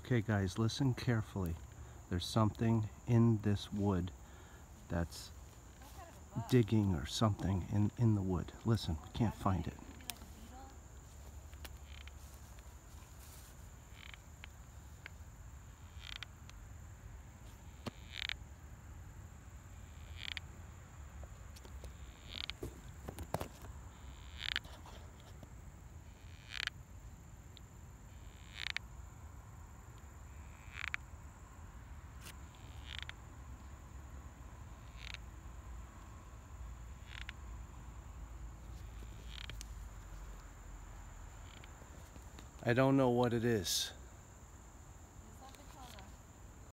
Okay guys, listen carefully. There's something in this wood that's digging or something in the wood. Listen, we can't find it. I don't know what it is.